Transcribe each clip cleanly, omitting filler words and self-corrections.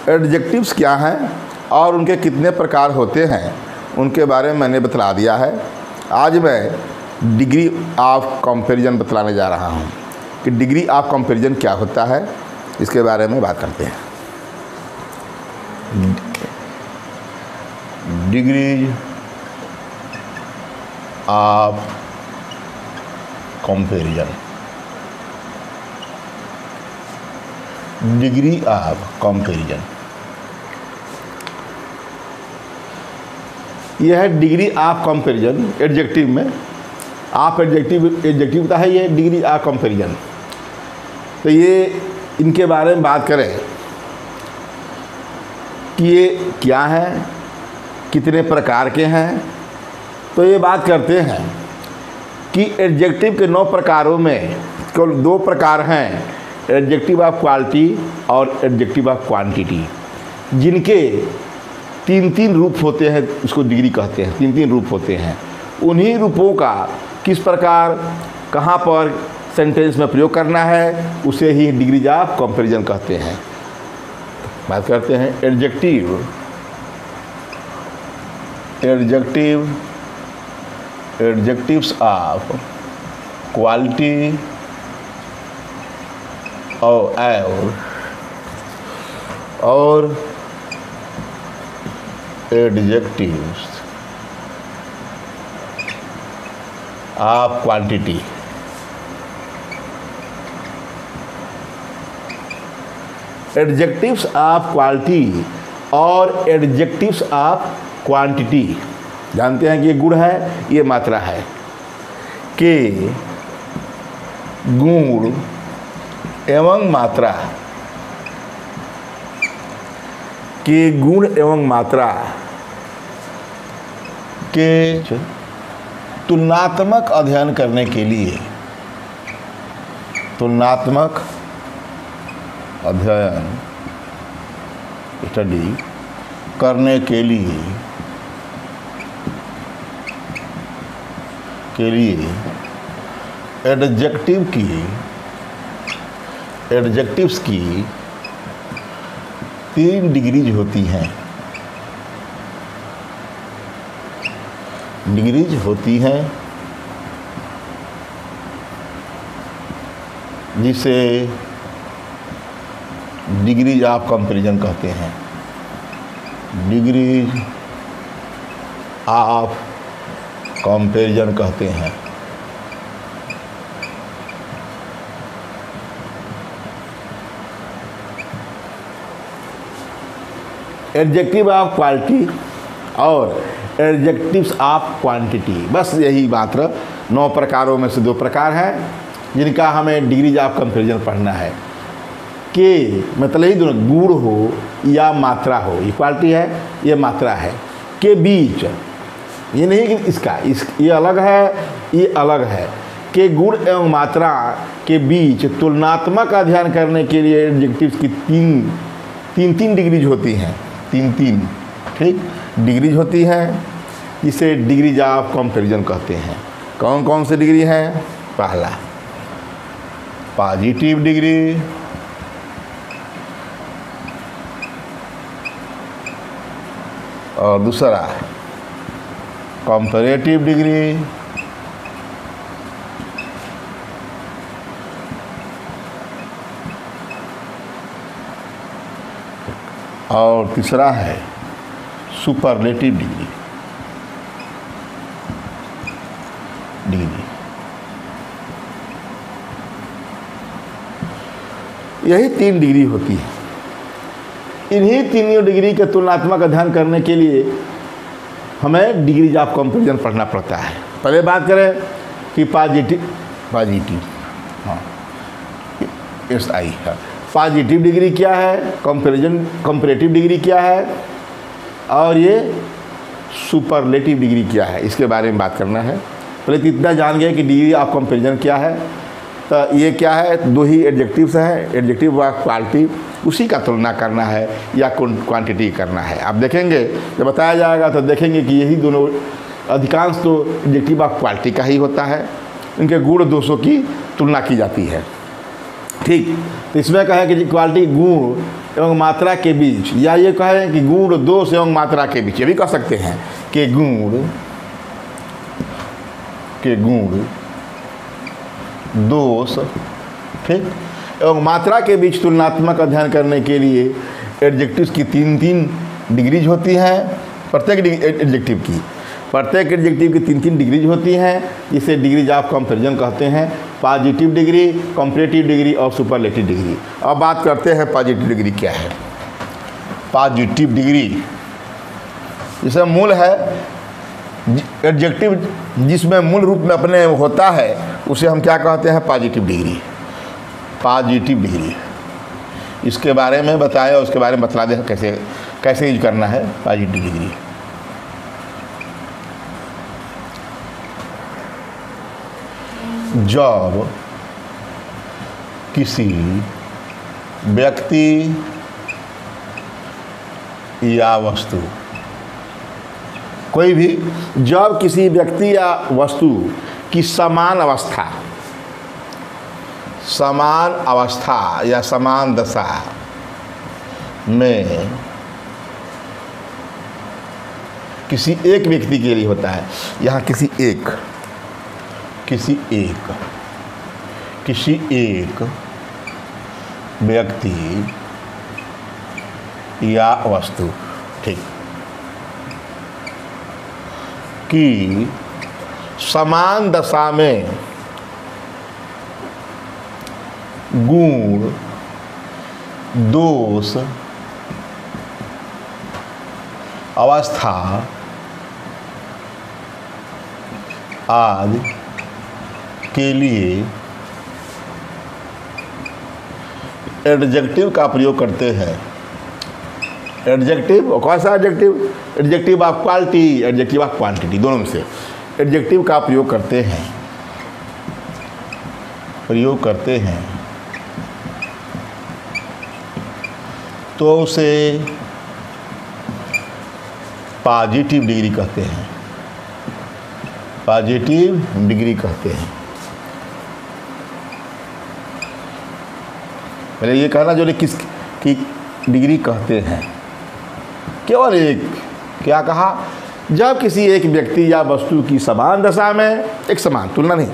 Adjectives क्या हैं और उनके कितने प्रकार होते हैं उनके बारे में मैंने बतला दिया है। आज मैं डिग्री ऑफ कंपैरिजन बतलाने जा रहा हूँ कि डिग्री ऑफ कंपैरिजन क्या होता है, इसके बारे में बात करते हैं। Degree of comparison, degree of comparison, यह है डिग्री ऑफ कंपैरिजन। एडजेक्टिव में आप एडजेक्टिव होता है, ये डिग्री ऑफ कंपैरिजन। तो ये इनके बारे में बात करें कि ये क्या है, कितने प्रकार के हैं, तो ये बात करते हैं कि एडजेक्टिव के 9 प्रकारों में केवल 2 प्रकार हैं, एडजेक्टिव ऑफ क्वालिटी और एडजेक्टिव ऑफ क्वांटिटी, जिनके 3-3 रूप होते हैं, उसको डिग्री कहते हैं। 3-3 रूप होते हैं। उन्हीं रूपों का किस प्रकार कहाँ पर सेंटेंस में प्रयोग करना है, उसे ही डिग्रीज ऑफ कंपैरिजन कहते हैं। बात करते हैं एडजेक्टिव्स ऑफ क्वालिटी और adjectives of quantity. Adjectives of quality और एडजेक्टिव्स ऑफ क्वांटिटी, जानते हैं कि ये गुण है, ये मात्रा है कि गुण एवं मात्रा, के गुण एवं मात्रा के तुलनात्मक अध्ययन करने के लिए, तुलनात्मक अध्ययन स्टडी करने के लिए एडजेक्टिव्स की 3 डिग्रीज होती हैं। डिग्रीज होती हैं जिसे डिग्रीज ऑफ कंपैरिजन कहते हैं। डिग्रीज ऑफ कंपैरिजन कहते हैं। एडजेक्टिव ऑफ क्वालिटी और एडजेक्टिव्स ऑफ क्वांटिटी, बस यही मात्र 9 प्रकारों में से 2 प्रकार हैं जिनका हमें डिग्रीज ऑफ कंपैरिजन पढ़ना है। के मतलब ही दोनों गुण हो या मात्रा हो, ये क्वालिटी है, ये मात्रा है, के बीच, ये नहीं कि ये अलग है, ये अलग है, के गुण एवं मात्रा के बीच तुलनात्मक अध्ययन करने के लिए एडजेक्टिव्स की 3 डिग्रीज होती हैं। 3 ठीक डिग्रीज होती हैं, जिसे डिग्रीज ऑफ कंपैरिजन कहते हैं। कौन कौन से डिग्री हैं? पहला पॉजिटिव डिग्री, और दूसरा कंपैरेटिव डिग्री, और तीसरा है सुपरलेटिव डिग्री। यही 3 डिग्री होती है। इन्हीं 3 डिग्री के तुलनात्मक अध्ययन करने के लिए हमें डिग्रीज ऑफ कंपैरिजन पढ़ना पड़ता है। पहले बात करें कि पॉजिटिव हाँ SI है। पॉजिटिव डिग्री क्या है, कंपैरेटिव डिग्री क्या है, और ये सुपरलेटिव डिग्री क्या है, इसके बारे में बात करना है। पहले तो इतना जान गए कि डिग्री ऑफ कंपैरिजन क्या है। तो ये क्या है, 2 ही एडजेक्टिव्स हैं, एडजेक्टिव व क्वालिटी, उसी का तुलना करना है या क्वांटिटी करना है। आप देखेंगे जब बताया जाएगा तो देखेंगे कि यही दोनों अधिकांश तो एडजेक्टिव ऑफ क्वालिटी का ही होता है, इनके गुण दोषों की तुलना की जाती है। ठीक, तो इसमें कहा है कि क्वालिटी गुण एवं मात्रा के बीच, या ये कहें कि गुण दोष एवं मात्रा के बीच, ये भी कह सकते हैं कि गुण दोष, ठीक, एवं मात्रा के बीच तुलनात्मक अध्ययन करने के लिए एडजेक्टिव्स की 3-3 डिग्रीज होती हैं। प्रत्येक एडजेक्टिव की 3-3 डिग्रीज होती हैं, जिसे डिग्रीज ऑफ कंपैरिजन कहते हैं। पॉजिटिव डिग्री, कंपैरेटिव डिग्री और सुपरलेटिव डिग्री। अब बात करते हैं पॉजिटिव डिग्री क्या है। पॉजिटिव डिग्री जिसमें मूल है एडजेक्टिव, जिसमें मूल रूप में अपने होता है, उसे हम क्या कहते हैं? Positive degree. पॉजिटिव डिग्री इसके बारे में बताएं और उसके बारे में बतला दें कैसे यूज करना है पॉजिटिव डिग्री। जब किसी व्यक्ति या वस्तु, कोई भी, जब किसी व्यक्ति या वस्तु की समान अवस्था या समान दशा में किसी एक व्यक्ति के लिए होता है, यहाँ किसी एक व्यक्ति या वस्तु, ठीक, की समान दशा में गुण दोष अवस्था आदि के लिए एडजेक्टिव का प्रयोग करते हैं। एडजेक्टिव, कौन सा adjective? Adjective of quality, adjective of quantity, दोनों में से एडजेक्टिव का प्रयोग करते हैं तो उसे पॉजिटिव डिग्री कहते हैं। पॉजिटिव डिग्री कहते हैं। पहले ये कहना जो किस की डिग्री कहते हैं, केवल एक, क्या कहा? जब किसी एक व्यक्ति या वस्तु की समान दशा में, एक समान, तुलना नहीं,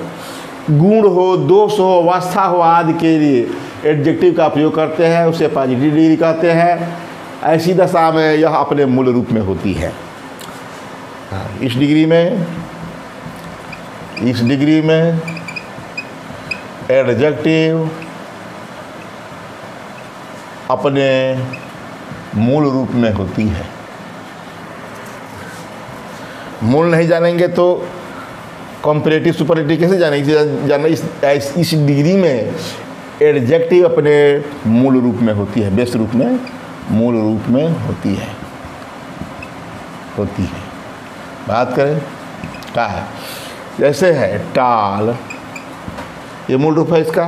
गुण हो, दोष हो, अवस्था हो आदि के लिए एडजेक्टिव का प्रयोग करते हैं, उसे पॉजिटिव डिग्री कहते हैं। ऐसी दशा में यह अपने मूल रूप में होती है। इस डिग्री में एडजेक्टिव अपने मूल रूप में होती है। मूल नहीं जानेंगे तो कंपैरेटिव सुपरलेटिव कैसे जानेंगे? इस डिग्री में एडजेक्टिव अपने मूल रूप में होती है, बेस रूप में, मूल रूप में होती है। बात करें क्या है? जैसे है टाल, ये मूल रूप है इसका,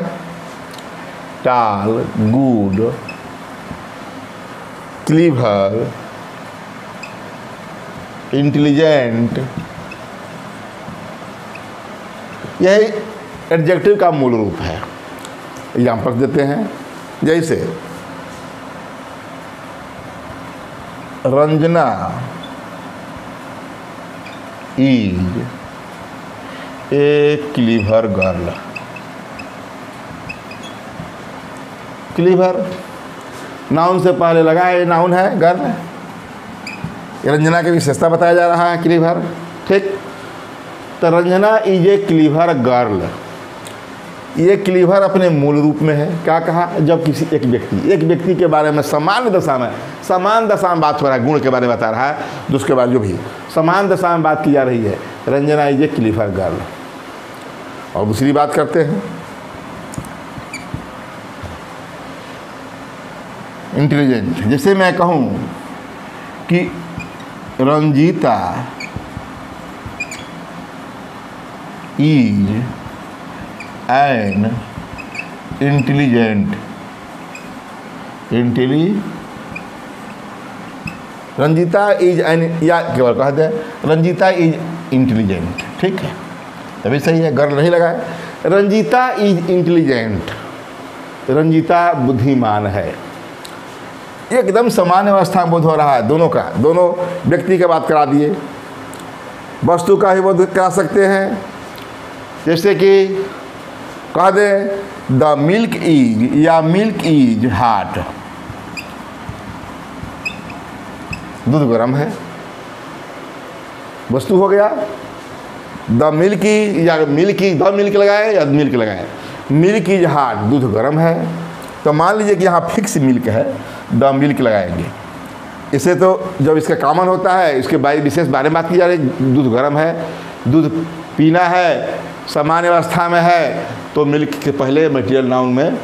टाल, गुड, क्लीवर, इंटेलिजेंट, यही एडजेक्टिव का मूल रूप है। एग्जाम्पल देते हैं, जैसे Ranjana is a clever girl. Clever noun से पहले लगा है, नाउन है, गर्ल, रंजना की विशेषता बताया जा रहा है, क्लीवर, ठीक। तो Ranjana is a clever girl, ये क्लीवर अपने मूल रूप में है। क्या कहा? जब किसी एक व्यक्ति के बारे में समान दशा में बात हो रहा है, गुण के बारे में बता रहा है, तो उसके बाद जो भी समान दशा में बात की जा रही है, Ranjana is a clever girl. और दूसरी बात करते हैं, इंटेलिजेंट। जैसे मैं कहूँ कि Ranjita is an intelligent, Ranjita is an, या केवल कह दें रंजीता इज इंटेलिजेंट, ठीक है, तभी सही है, गर्ल नहीं लगाए। रंजीता इज इंटेलिजेंट, रंजीता बुद्धिमान है। एकदम सामान्य अवस्था में बोध हो रहा है दोनों का, दोनों व्यक्ति की बात करा दिए। वस्तु का ही बोध करा सकते हैं, जैसे कि कह दें द मिल्क इज या मिल्क इज हॉट, दूध गर्म है, वस्तु हो गया। द मिल्की या मिल्की, द मिल्क लगाए या मिल्क लगाए, मिल्क इज हॉट, दूध गर्म है। तो मान लीजिए कि यहाँ फिक्स मिल्क है, द मिल्क लगाएंगे। इसे तो जब इसका कॉमन होता है, इसके बारे विशेष बारे में बात की जा रही है, दूध गर्म है, दूध पीना है, सामान्य अवस्था में है, तो मिल्क के पहले मटेरियल नाउन में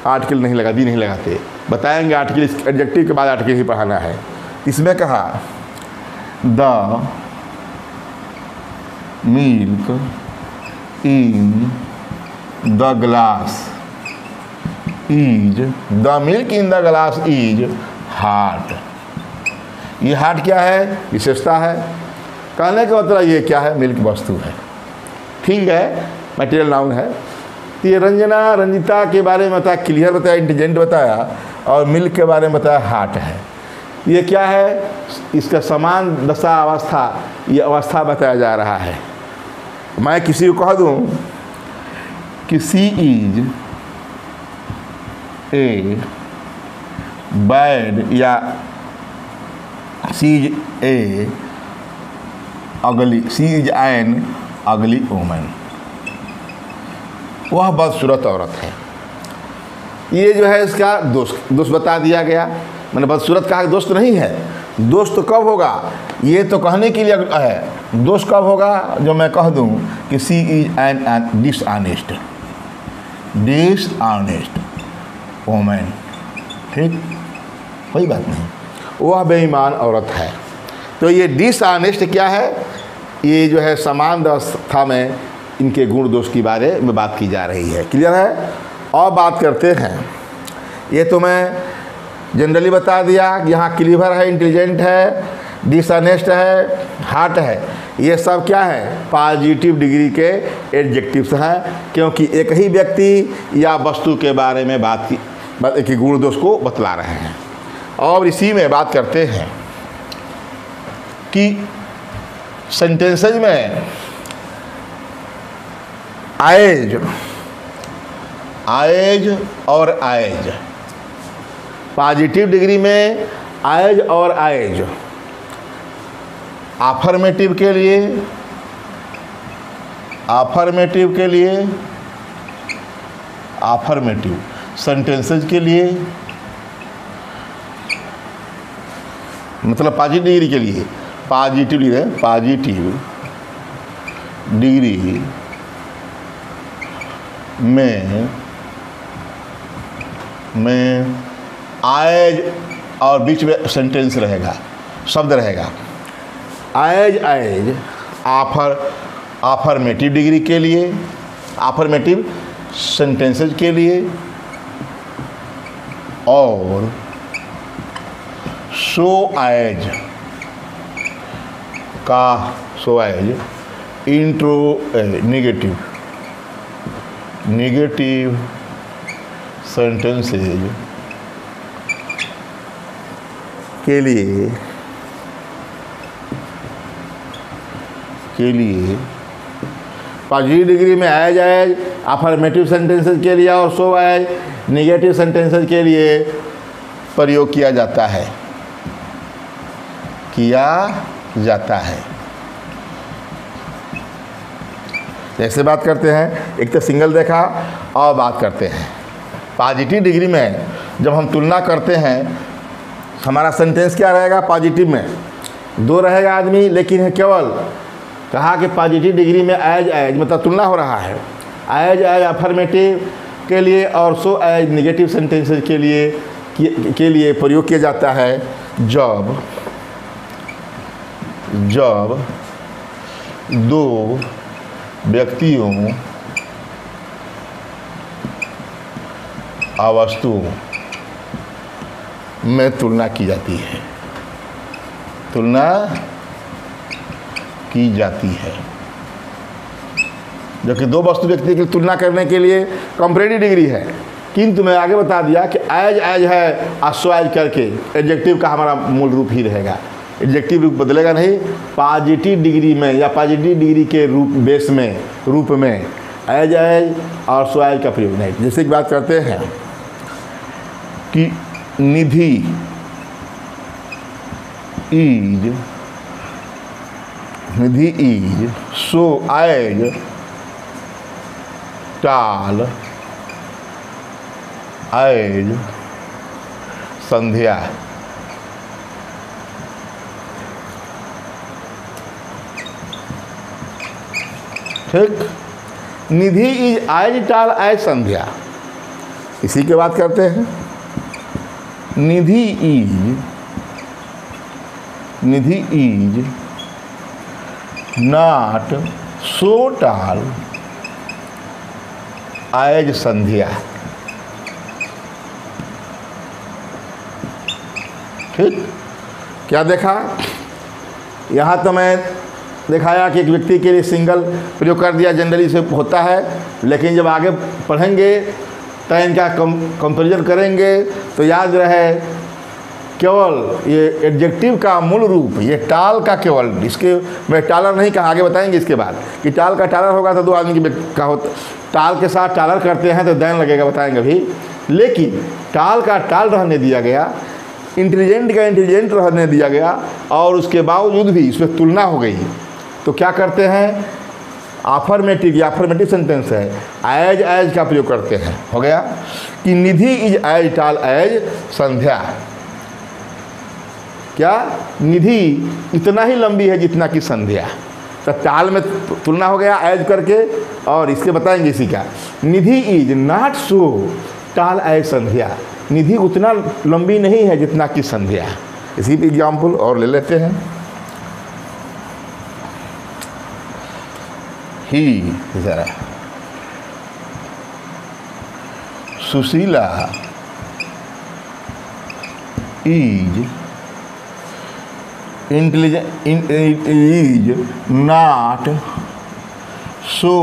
आर्टिकल नहीं लगा, दी नहीं लगाते, बताएंगे आर्टिकल, इस एडजेक्टिव के बाद आर्टिकल ही पढ़ाना है। इसमें कहा the milk in the glass is, the milk in the glass is hot. ये हॉट क्या है? विशेषता है। कहने का मतलब ये क्या है? मिल्क वस्तु है, ठीक है, मटेरियल नाउन है। तो ये रंजना रंजिता के बारे में बताया, क्लियर बताया, इंटेलिजेंट बताया, और मिल्क के बारे में बताया हॉट है। ये क्या है? इसका समान दशा अवस्था, ये अवस्था बताया जा रहा है। मैं किसी को कह दूं कि सी इज ए बैड या सी इज ए अगली, सी इज एन अगली वुमन, वह बदसूरत औरत है। ये जो है इसका दोष बता दिया गया। मैंने बदसूरत कहा, दोष तो नहीं है। दोष तो कब होगा? ये तो कहने के लिए है। दोष कब होगा? जो मैं कह दूं कि she is an dishonest, dishonest woman, ठीक, कोई बात नहीं, वह बेईमान औरत है। तो ये डिसऑनेस्ट क्या है? ये जो है समान अवस्था में इनके गुण दोष के बारे में बात की जा रही है। क्लियर है? और बात करते हैं, ये तो मैं जनरली बता दिया, यहाँ क्लीवर है, इंटेलिजेंट है, डिसऑनेस्ट है, हॉट है, ये सब क्या है? पॉजिटिव डिग्री के एडजेक्टिव्स हैं, क्योंकि एक ही व्यक्ति या वस्तु के बारे में बात की गुण दोष को बतला रहे हैं। और इसी में बात करते हैं कि सेंटेंसेज में आएज, आएज और आएज, पॉजिटिव डिग्री में आएज और आएज आफर्मेटिव के लिए, आफर्मेटिव के लिए, आफर्मेटिव सेंटेंसेज के लिए, मतलब पॉजिटिव डिग्री के लिए, पॉजिटिव डिग्री, पॉजिटिव डिग्री में आएज और बीच में सेंटेंस रहेगा, शब्द रहेगा। आएज आएज आफर्मेटिव डिग्री के लिए, आफर्मेटिव सेंटेंसेज के लिए, और सो आएज का, सो आएज इंट्रो नेगेटिव, नेगेटिव सेंटेंसेज के लिए पॉजिटिव डिग्री में आएज आएज अफर्मेटिव सेंटेंसेज के लिए और सो आएज नेगेटिव सेंटेंसेज के लिए प्रयोग किया जाता है, किया जाता है। जैसे बात करते हैं, एक तो सिंगल देखा, और बात करते हैं पॉजिटिव डिग्री में जब हम तुलना करते हैं, हमारा सेंटेंस क्या रहेगा? पॉजिटिव में दो रहेगा आदमी, लेकिन है केवल कहा कि पॉजिटिव डिग्री में एज एज मतलब तुलना हो रहा है, एज एज अफर्मेटिव के लिए और सो एज नेगेटिव सेंटेंसेस के लिए प्रयोग किया जाता है जब दो व्यक्तियों वस्तुओं में तुलना की जाती है, तुलना की जाती है। जबकि दो वस्तु व्यक्ति की तुलना करने के लिए कंपैरेटिव डिग्री है, किंतु मैं आगे बता दिया कि एज एज है और सो एज करके एडजेक्टिव का हमारा मूल रूप ही रहेगा, एडजेक्टिव रूप बदलेगा नहीं। पॉजिटिव डिग्री में या पॉजिटिव डिग्री के रूप में एज एज और सो एज का प्रयोग नहीं। जैसे कि बात करते हैं कि निधि इज सो एज टाल एज संध्या। ठीक, निधि इज एज टाल एज संध्या। इसी की बात करते हैं। निधि इज नॉट सो टाल एज संध्या। ठीक, क्या देखा यहाँ तो मैं दिखाया कि एक व्यक्ति के लिए सिंगल प्रयोग कर दिया, जनरली से होता है, लेकिन जब आगे पढ़ेंगे तो इनका कंपैरिजन करेंगे तो याद रहे केवल ये एडजेक्टिव का मूल रूप, ये टाल का केवल, इसके मैं टालर नहीं कहा, आगे बताएंगे इसके बाद कि टाल का टालर होगा तो दो आदमी का होता, टाल के साथ टालर करते हैं तो दैन लगेगा, बताएंगे भी, लेकिन टाल का टाल रहने दिया गया, इंटेलिजेंट का इंटेलिजेंट रहने दिया गया और उसके बावजूद भी इसमें तुलना हो गई। तो क्या करते हैं, अफर्मेटिव सेंटेंस है, एज का प्रयोग करते हैं। हो गया कि निधि इज एज टाल एज संध्या। क्या निधि इतना ही लंबी है जितना कि संध्या, तो टाल में तुलना हो गया एज करके, और इसके बताएंगे इसी का। निधि इज नॉट सो टाल एज संध्या, निधि उतना लंबी नहीं है जितना कि संध्या। इसी पे एग्जाम्पल और ले लेते हैं। ही जरा Sushila is not so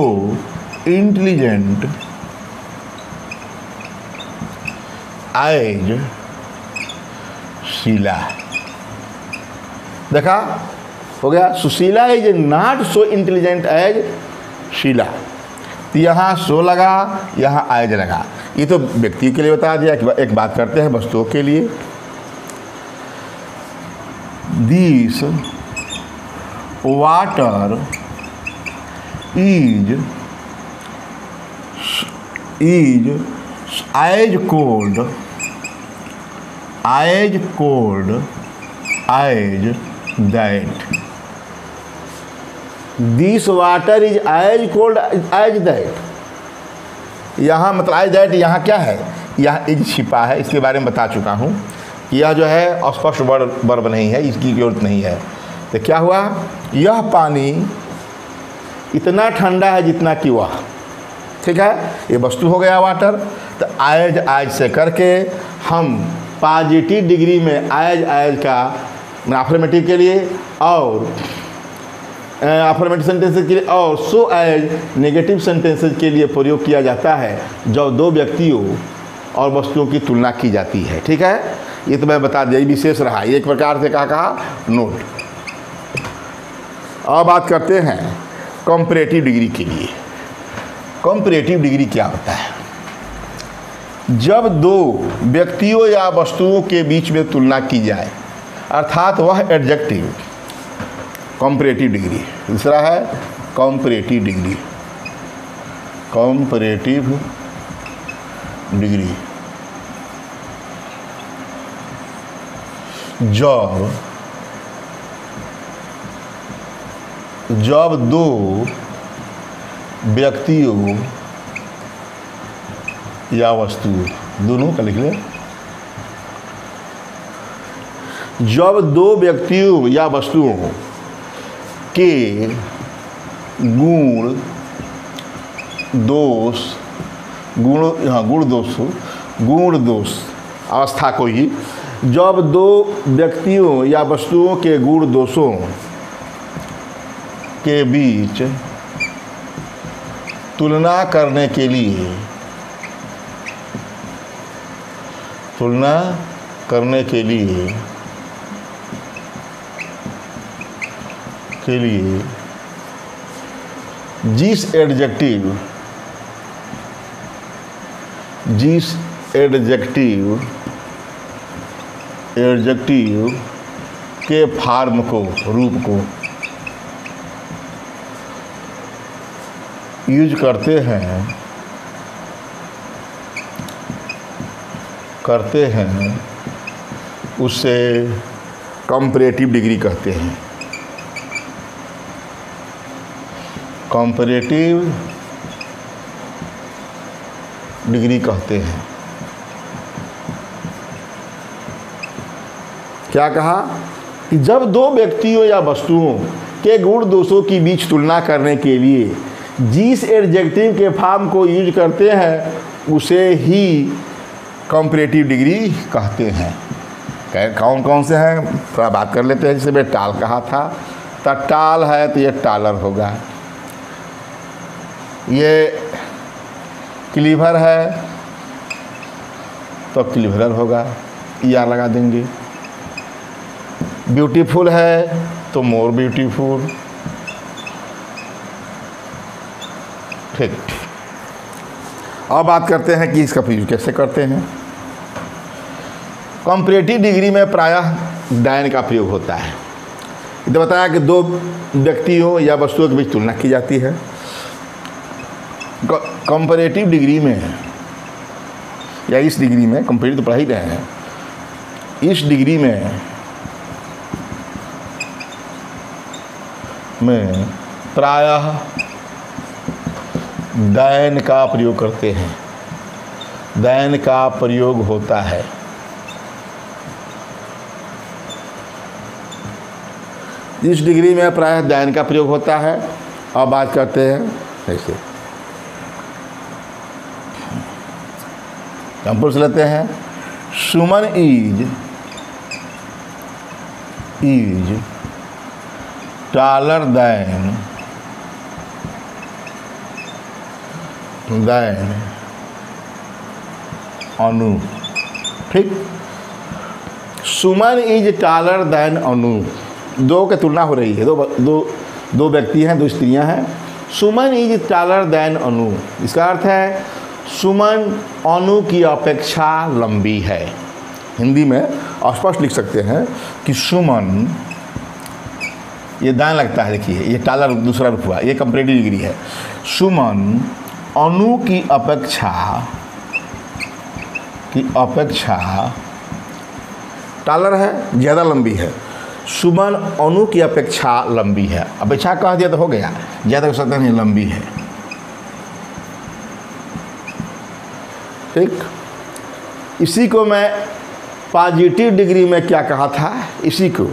intelligent as Sheela. देखा, हो गया, Sushila is not so intelligent as Sheela. तो यहाँ सो लगा, यहाँ एज लगा। ये तो व्यक्ति के लिए बता दिया कि एक बात करते हैं वस्तुओं के लिए। This water is as cold as that. This water is as cold as that. यहाँ मतलब एज दैट, यहाँ क्या है, यहाँ इज छिपा है, इसके बारे में बता चुका हूँ। यह जो है अस्पष्ट वर्ब नहीं है, इसकी जरूरत नहीं है। तो क्या हुआ, यह पानी इतना ठंडा है जितना कि वह। ठीक है, ये वस्तु हो गया वाटर। तो एज से करके हम पॉजिटिव डिग्री में एज का अफर्मेटिव के लिए और अफर्मेटिव सेंटेंसेस के लिए और सो एज नेगेटिव सेंटेंसेस के लिए प्रयोग किया जाता है जब दो व्यक्तियों और वस्तुओं की तुलना की जाती है। ठीक है, ये तो मैं बता दिया, ये विशेष रहा, ये एक प्रकार से कहा नोट। अब बात करते हैं कंपैरेटिव डिग्री के लिए। कंपैरेटिव डिग्री क्या होता है, जब दो व्यक्तियों या वस्तुओं के बीच में तुलना की जाए, अर्थात वह एडजेक्टिव। कंपैरेटिव डिग्री दूसरा है कंपैरेटिव डिग्री। कंपैरेटिव डिग्री जब दो व्यक्तियों या वस्तुओं, दोनों का लिख ले, जब दो व्यक्तियों या वस्तुओं के गुण दोष अवस्था को ही, जब दो व्यक्तियों या वस्तुओं के गुण दोषों के बीच तुलना करने के लिए तुलना करने के लिए जिस एडजेक्टिव के फॉर्म को, रूप को यूज करते हैं उसे कंपैरेटिव डिग्री कहते हैं। कंपैरेटिव डिग्री कहते हैं। क्या कहा कि जब दो व्यक्तियों या वस्तुओं के गुण दोषों के बीच तुलना करने के लिए जिस एडजेक्टिव के फॉर्म को यूज करते हैं उसे ही कंपैरेटिव डिग्री कहते हैं। कौन कौन से हैं थोड़ा बात कर लेते हैं। जैसे मैं टाल कहा था, तो टाल है तो ये टालर होगा। ये क्लीवर है तो क्लीवरर होगा, या लगा देंगे। ब्यूटीफुल है तो मोर ब्यूटीफुल। ठीक, अब बात करते हैं कि इसका प्रयोग कैसे करते हैं। कंपैरेटिव डिग्री में प्रायः डायन का प्रयोग होता है। इधर बताया कि दो व्यक्तियों या वस्तुओं के बीच तुलना की जाती है। कंपैरेटिव डिग्री में या इस डिग्री में, कंपैरेटिव तो पढ़ा ही रहे हैं, इस डिग्री में प्रायः डायन का प्रयोग करते हैं। डायन का प्रयोग होता है। इस डिग्री में प्रायः डायन का प्रयोग होता है। अब बात करते हैं ऐसे एग्जाम्पल से लेते हैं। सुमन इज taller than अनु। ठीक, सुमन इज टालर दैन अनु। दो की तुलना हो रही है, दो व्यक्ति हैं, दो स्त्रियां हैं। सुमन इज टालर दैन अनु, इसका अर्थ है सुमन अनु की अपेक्षा लंबी है। हिंदी में स्पष्ट लिख सकते हैं कि सुमन, ये दान लगता है, देखिए ये टालर दूसरा रूप हुआ, ये कंपैरेटिव डिग्री है। सुमन अनु की अपेक्षा टालर है, ज़्यादा लंबी है। सुमन अनु की अपेक्षा लंबी है। अपेक्षा कह दिया तो हो गया, ज़्यादा कर सकते नहीं, लंबी है। ठीक, इसी को मैं पॉजिटिव डिग्री में क्या कहा था, इसी को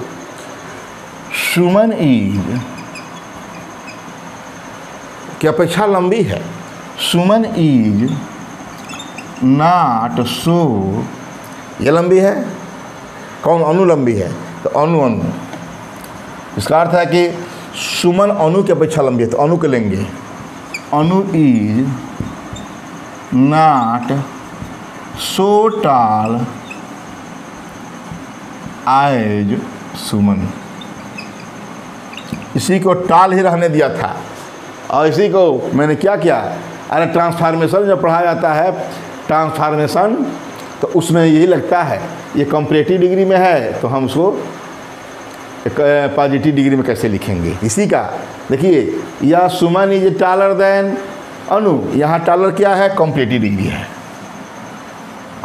सुमन इज की अपेक्षा लंबी है। सुमन इज नॉट सो, ये लंबी है। कौन? अनु लंबी है, तो अनु। इसका अर्थ है कि सुमन अनु की अपेक्षा लंबी है, तो अनु के लेंगे। Anu is not so tall as Suman. इसी को टाल ही रहने दिया था, और इसी को मैंने क्या किया, अरे ट्रांसफॉर्मेशन जब पढ़ाया जाता है, ट्रांसफॉर्मेशन, तो उसमें यही लगता है ये कंपैरेटिव डिग्री में है, तो हम उसको पॉजिटिव डिग्री में कैसे लिखेंगे। इसी का देखिए, यह सुमन इज टालर देन अनु, यहाँ टालर क्या है, कंपैरेटिव डिग्री है,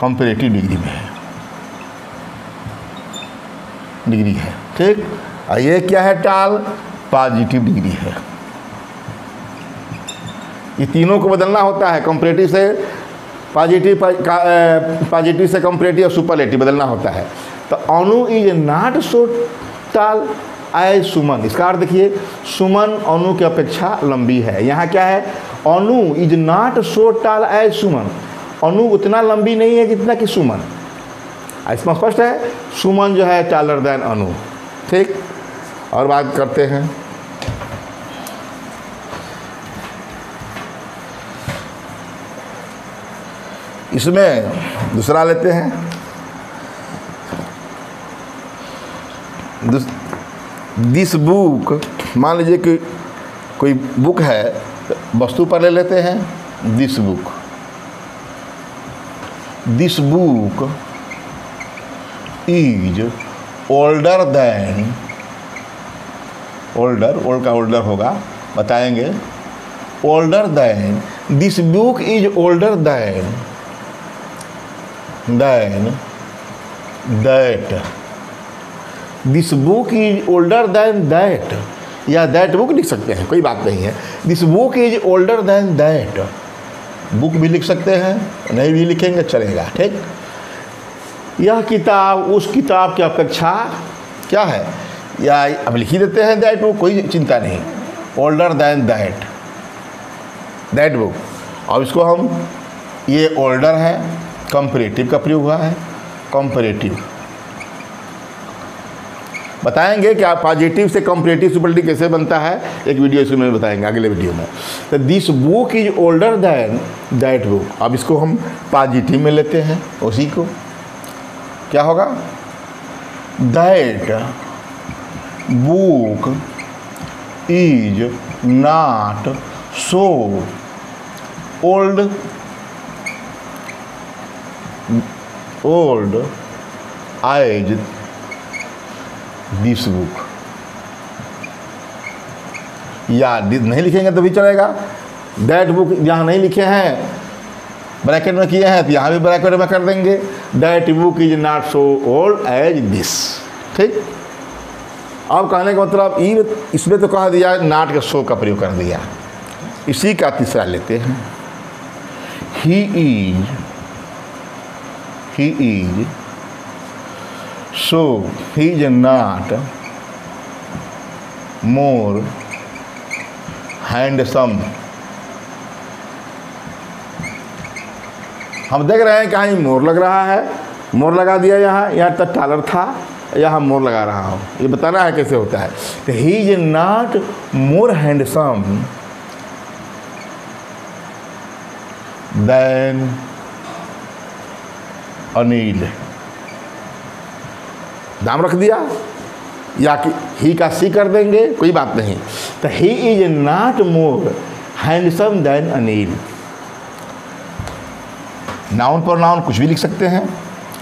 कंपैरेटिव डिग्री में है, डिग्री है। ठीक, और ये क्या है, टाल, पॉजिटिव डिग्री है। ये तीनों को बदलना होता है, कंपैरेटिव से पॉजिटिव, पॉजिटिव से कंपैरेटिव और सुपरलेटिव बदलना होता है। तो अनु इज नॉट सो टाल एज सुमन, इसका अर्थ देखिए, सुमन अनु की अपेक्षा लंबी है। यहाँ क्या है, अनु इज नॉट सो टाल एज सुमन, अनु उतना लंबी नहीं है जितना कि सुमन। इसमें स्पष्ट है, सुमन जो है टालर देन अनु। ठीक, और बात करते हैं इसमें दूसरा लेते हैं। दिस बुक, मान लीजिए कि कोई बुक है, वस्तु पर ले लेते हैं this book. This book is older than, older, old का ओल्डर होगा, बताएंगे। Older than, this book is older than that. This book is older than that, या दैट बुक लिख सकते हैं, कोई बात नहीं है। This book is older than that, book भी लिख सकते हैं, नहीं भी लिखेंगे चलेगा, ठीक। यह किताब उस किताब की अपेक्षा क्या है, या अब लिख ही देते हैं दैट बुक, कोई चिंता नहीं। Older than that, that book. अब इसको हम, ये ओल्डर है, कंपैरेटिव का प्रयोग हुआ है, कंपैरेटिव। बताएंगे कि आप पॉजिटिव से कंपैरेटिव सुपरलेटिव कैसे बनता है, एक वीडियो इसमें में बताएंगे अगले वीडियो में। तो this book is older than that book. अब इसको हम पॉजिटिव में लेते हैं, उसी को क्या होगा, that book is not so old age this book. या नहीं लिखेंगे तो भी चलेगा। दैट बुक जहाँ नहीं लिखे हैं, ब्रैकेट में किए हैं, तो यहाँ भी ब्रैकेट में कर देंगे। That book is not so old age this, ठीक। अब कहने का मतलब इसमें तो कह दिया, नॉट के सो का प्रयोग कर दिया। इसी का तीसरा लेते हैं, he is so he is not more handsome। हम देख रहे हैं कहीं मोर लग रहा है, मोर लगा दिया, यहाँ तक डॉलर था, यहाँ मोर लगा रहा हूँ, ये बताना है कैसे होता है। तो he is not more handsome than Anil. नाम रख दिया, या कि ही का सी कर देंगे, कोई बात नहीं। तो he is not more handsome than Anil. Noun पर नाउन कुछ भी लिख सकते हैं।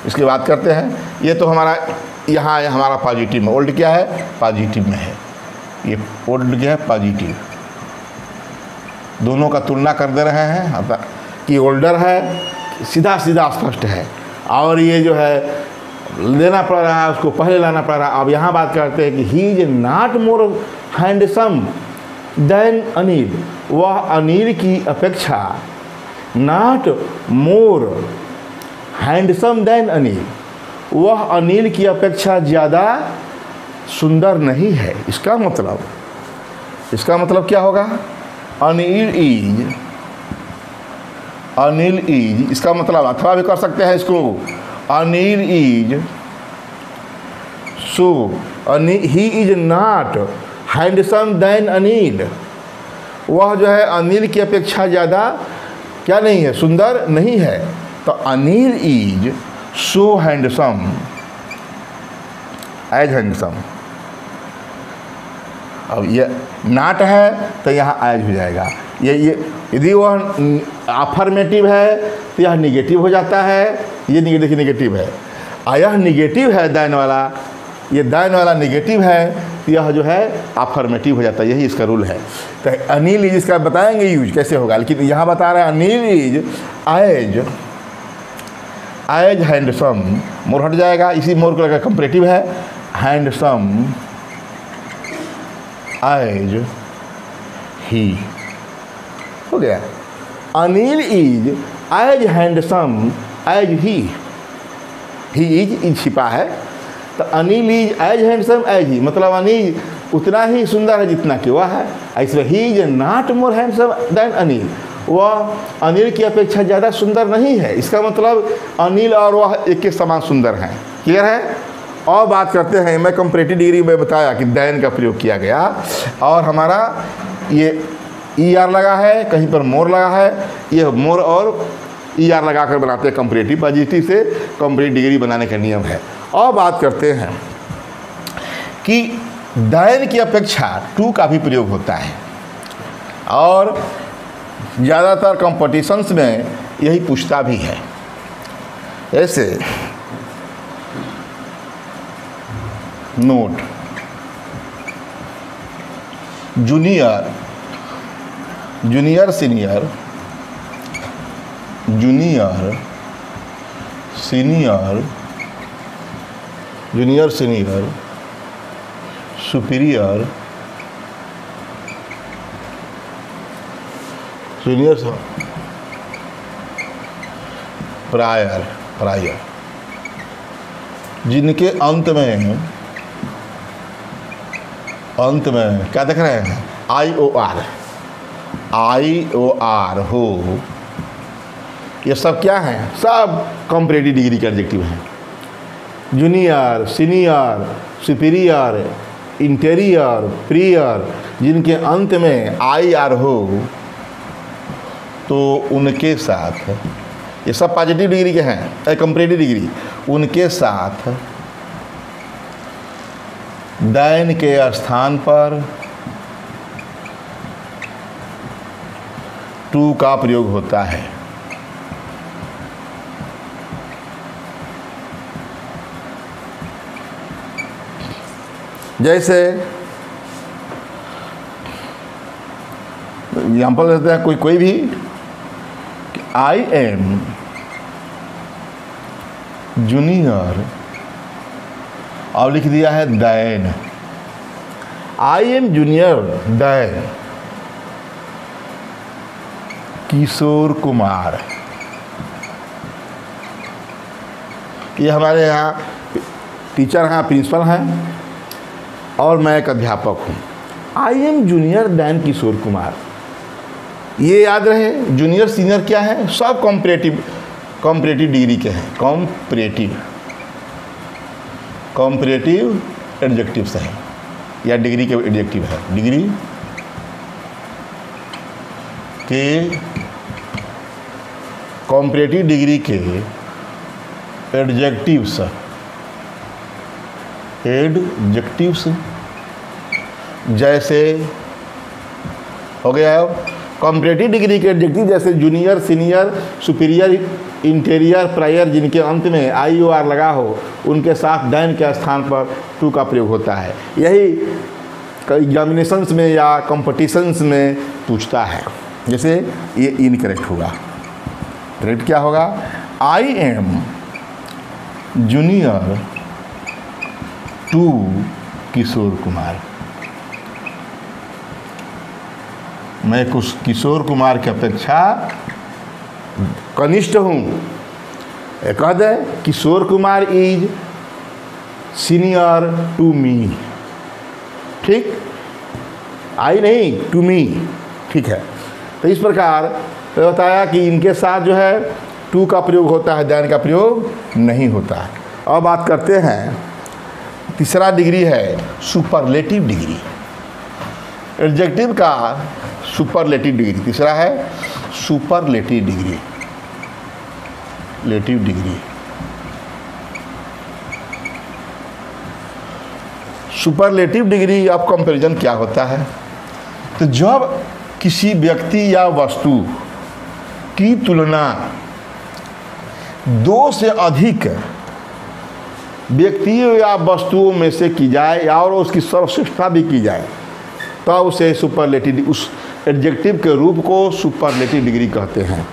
इसकी बात करते हैं, ये तो हमारा यहाँ हमारा पॉजिटिव में, ओल्ड क्या है, पॉजिटिव में है, ये ओल्ड क्या है, पॉजिटिव। दोनों का तुलना कर दे रहे हैं कि ओल्डर है, सीधा सीधा स्पष्ट है, और ये जो है लेना पड़ रहा है, उसको पहले लाना पड़ रहा है। अब यहाँ बात करते हैं कि he is not more handsome than Anil, वह अनिल की अपेक्षा, not more handsome than Anil, वह अनिल की अपेक्षा ज़्यादा सुंदर नहीं है। इसका मतलब क्या होगा, अनिल इज, इसका मतलब अथवा भी कर सकते हैं इसको, Anil is so, he is not handsome than Anil, वह जो है अनिल की अपेक्षा ज़्यादा क्या नहीं है, सुंदर नहीं है। तो Anil is so handsome as handsome. अब ये नॉट है तो यहाँ एज हो जाएगा। ये यदि वह अफर्मेटिव है तो यह निगेटिव हो जाता है, ये निगेटिव है, और यह निगेटिव है दैन वाला, ये दैन वाला निगेटिव है, तो यह जो है अफर्मेटिव हो जाता है। यही इसका रूल है। तो अनिल इज इसका बताएंगे यूज कैसे होगा, लेकिन यहाँ बता रहे हैं अनिल इज एज हैंडसम, मोर हट जाएगा, इसी मोर को लगा कंपैरेटिव है, हैंडसम एज ही हो गया। Anil is as handsome as he is छिपा है, तो Anil is as handsome as he, मतलब अनिल उतना ही सुंदर है जितना कि वह है। ऐसे he is not more handsome than Anil, वह अनिल की अपेक्षा ज़्यादा सुंदर नहीं है। इसका मतलब अनिल और वह एक के समान सुंदर हैं। क्लियर है। और बात करते हैं, मैं कंपैरेटिव डिग्री में बताया कि दैन का प्रयोग किया गया, और हमारा ये ई आर लगा है, कहीं पर मोर लगा है, ये मोर और ई आर लगा कर बनाते हैं कंपैरेटिव। पॉजिटिव से कंपैरेटिव डिग्री बनाने का नियम है। और बात करते हैं कि दाइन की अपेक्षा टू का भी प्रयोग होता है, और ज़्यादातर कॉम्पिटिशन्स में यही पूछता भी है। ऐसे note junior, junior senior, junior senior, junior senior, superior, junior prior, prior, जिनके अंत में क्या देख रहे हैं, IOR, IOR हो, ये सब क्या हैं, सब कंपैरेटिव डिग्री के एडजेक्टिव हैं। Junior, senior, superior, interior, prior, जिनके अंत में IR हो तो उनके साथ, ये सब पॉजिटिव डिग्री के हैं, कंपैरेटिव डिग्री, उनके साथ दाइन के स्थान पर टू का प्रयोग होता है। जैसे एग्जाम्पल देते हैं, कोई भी, I am जूनियर, और लिख दिया है than, I am junior than Kishore Kumar. ये हमारे यहाँ टीचर हैं, प्रिंसिपल हैं, और मैं एक अध्यापक हूँ। I am junior than Kishore Kumar, ये याद रहे। जूनियर सीनियर क्या है, सब कॉम्परेटिव डिग्री के हैं, कॉम्परेटिव एडजेक्टिव्स हैं, या डिग्री के एडजेक्टिव है, डिग्री के कॉम्परेटिव डिग्री के एडजेक्टिव्स, जैसे हो गया कॉम्परेटिव डिग्री के एडजेक्टिव, जैसे junior, senior, superior, interior, prior, जिनके अंत में IOR लगा हो, उनके साथ दैन के स्थान पर टू का प्रयोग होता है। यही एग्जामिनेशंस में या कॉम्पिटिशन्स में पूछता है। जैसे ये इनकरेक्ट होगा, करेक्ट क्या होगा, I am junior to Kishore Kumar, मैं कुछ किशोर कुमार की अपेक्षा कनिष्ठ हूँ। कह दे Kishore Kumar is senior to me, ठीक, आई नहीं, टू मी, ठीक है। तो इस प्रकार बताया कि इनके साथ जो है टू का प्रयोग होता है, दैन का प्रयोग नहीं होता है। अब बात करते हैं, तीसरा डिग्री है सुपरलेटिव डिग्री, एडजेक्टिव का सुपरलेटिव डिग्री। तीसरा है superlative degree, lative degree. Superlative degree of comparison क्या होता है, तो जब किसी व्यक्ति या वस्तु की तुलना दो से अधिक व्यक्तियों या वस्तुओं में से की जाए और उसकी सर्वश्रेष्ठता भी की जाए, तो उसे सुपरलेटिव, उस एडजेक्टिव के रूप को सुपरलेटिव डिग्री कहते हैं।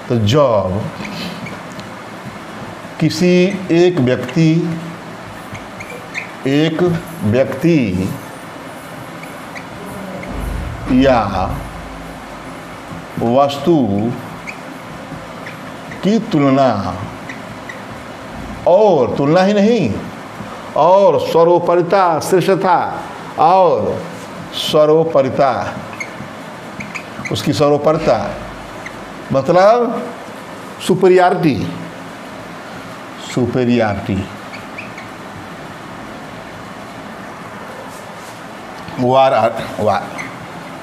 तो जब किसी एक व्यक्ति या वस्तु की तुलना, और तुलना ही नहीं, और सर्वोपरिता, श्रेष्ठता और सर्वोपरिता, उसकी सर्वोपरिता मतलब सुपीरियरिटी,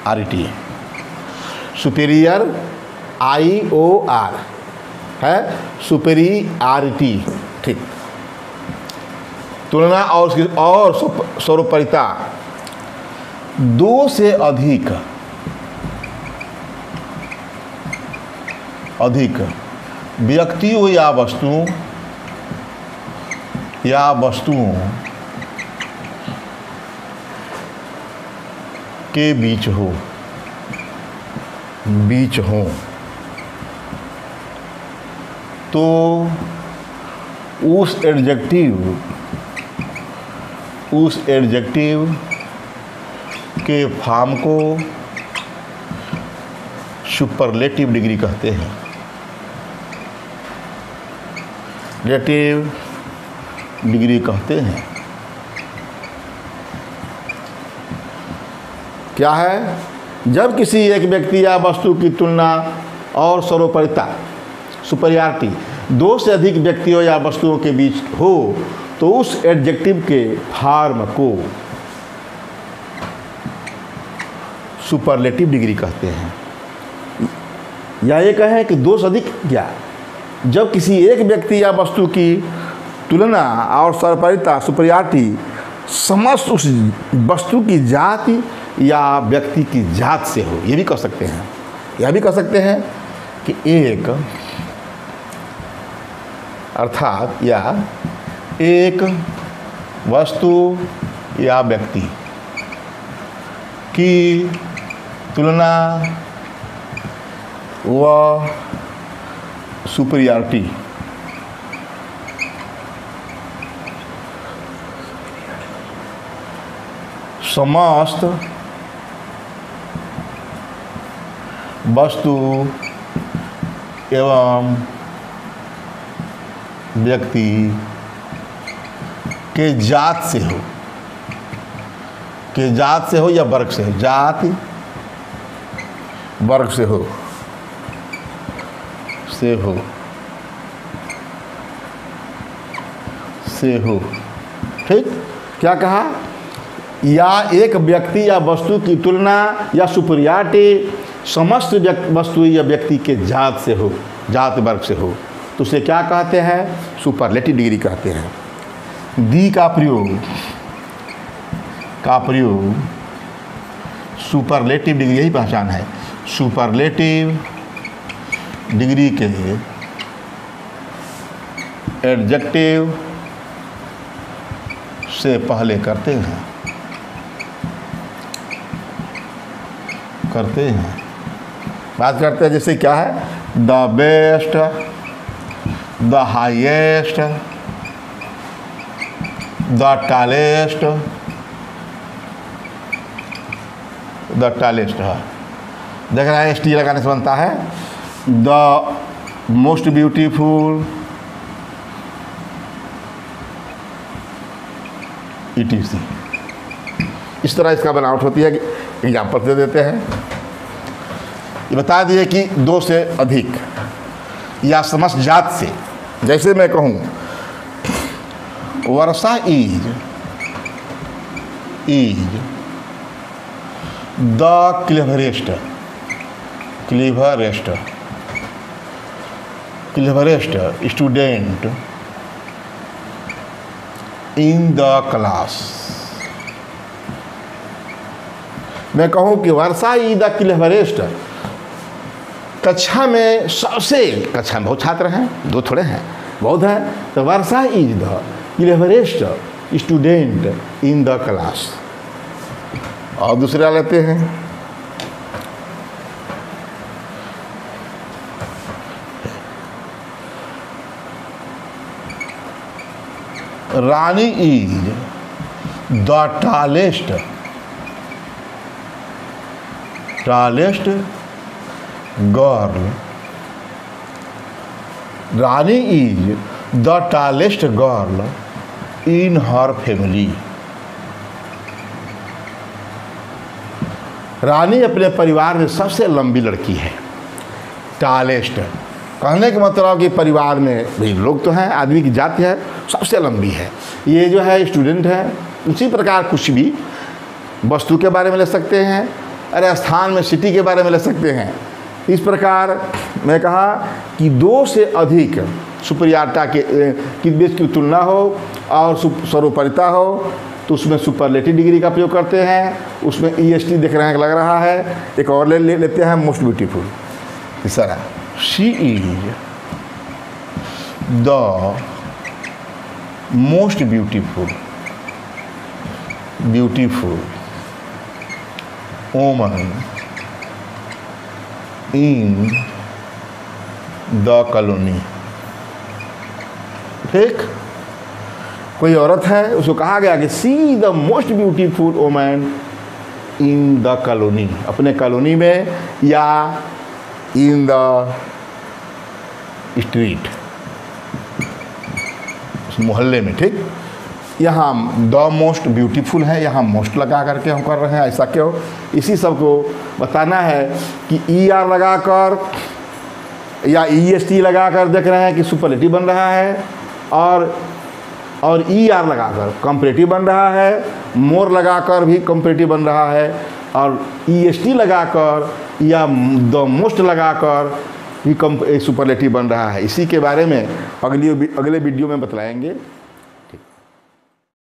RT, सुपीरियर IOR है, सुपीरियरिटी, ठीक। तुलना और उसकी और सर्वोपरिता दो से अधिक व्यक्तियों या वस्तुओं के बीच हो तो उस एडजेक्टिव के फॉर्म को सुपरलेटिव डिग्री कहते हैं। रिलेटिव डिग्री कहते हैं। क्या है? जब किसी एक व्यक्ति या वस्तु की तुलना और सर्वोपरिता सुपरियरिटी दो से अधिक व्यक्तियों या वस्तुओं के बीच हो तो उस एडजेक्टिव के फॉर्म को सुपरलेटिव डिग्री कहते हैं। या ये कहें कि दो से अधिक क्या, जब किसी एक व्यक्ति या वस्तु की तुलना और सर्वोपरिता सुपरियरिटी समस्त उस वस्तु की जाति या व्यक्ति की जात से हो। ये भी कह सकते हैं, यह भी कह सकते हैं कि एक अर्थात या एक वस्तु या व्यक्ति की तुलना व सुपरियरिटी समस्त वस्तु एवं व्यक्ति के जात से हो या वर्ग से हो, जाति वर्ग से हो। ठीक, क्या कहा? या एक व्यक्ति या वस्तु की तुलना या सुपरियरिटी समस्त वस्तु या व्यक्ति के जात से हो, जात वर्ग से हो, तो उसे क्या कहते हैं? सुपरलेटिव डिग्री कहते हैं। दी का प्रयोग सुपरलेटिव डिग्री, यही पहचान है। सुपरलेटिव डिग्री के एडजेक्टिव से पहले करते हैं। बात करते हैं जैसे क्या है? The best, the highest, the tallest, है। देख रहा है, एस टी लगाने से बनता है। The most beautiful, ETC। इस तरह इसका बनावट होती है कि एग्जाम्पल दे देते हैं। ये बता दिए कि दो से अधिक या समस्त जात से। जैसे मैं कहूँ Varsha is the cleverest student in the class. मैं कहूँ कि वर्षा इज द क्लेवरेस्ट, कक्षा में बहुत छात्र हैं, दो थोड़े हैं, बहुत हैं, तो Varsha is the cleverest student in the class. और दूसरा लेते हैं, Rani is the tallest girl. Rani is the tallest girl in her family. Rani अपने परिवार में सबसे लंबी लड़की है। टॉलेस्ट कहने का मतलब कि परिवार में भाई लोग तो हैं, आदमी की जाति है, सबसे लंबी है। ये जो है स्टूडेंट है। उसी प्रकार कुछ भी वस्तु के बारे में ले सकते हैं, अरे स्थान में सिटी के बारे में ले सकते हैं। इस प्रकार मैं कहा कि दो से अधिक सुपरियरिता के बीच की तुलना हो और सर्वोपरिता हो तो उसमें सुपरलेटिव डिग्री का प्रयोग करते हैं। उसमें EST देख रहे हैं लग रहा है। एक और लेते हैं मोस्ट ब्यूटीफुल। तीसरा, she is the most beautiful woman in the colony. ठीक, कोई औरत है, उसको कहा गया कि see the most beautiful woman in the colony, अपने कॉलोनी में या इन द स्ट्रीट, उस मोहल्ले में। ठीक, यहाँ द मोस्ट ब्यूटीफुल है, यहाँ मोस्ट लगा करके हम कर रहे हैं। ऐसा क्यों? इसी सब को बताना है कि ER लगाकर या EST लगाकर देख रहे हैं कि सुपरलेटिव बन रहा है, और ER लगाकर कंपैरेटिव बन रहा है, मोर लगाकर भी कंपैरेटिव बन रहा है, और EST लगाकर या द मोस्ट लगाकर भी सुपरलेटिव बन रहा है। इसी के बारे में अगले वीडियो में बतलाएंगे।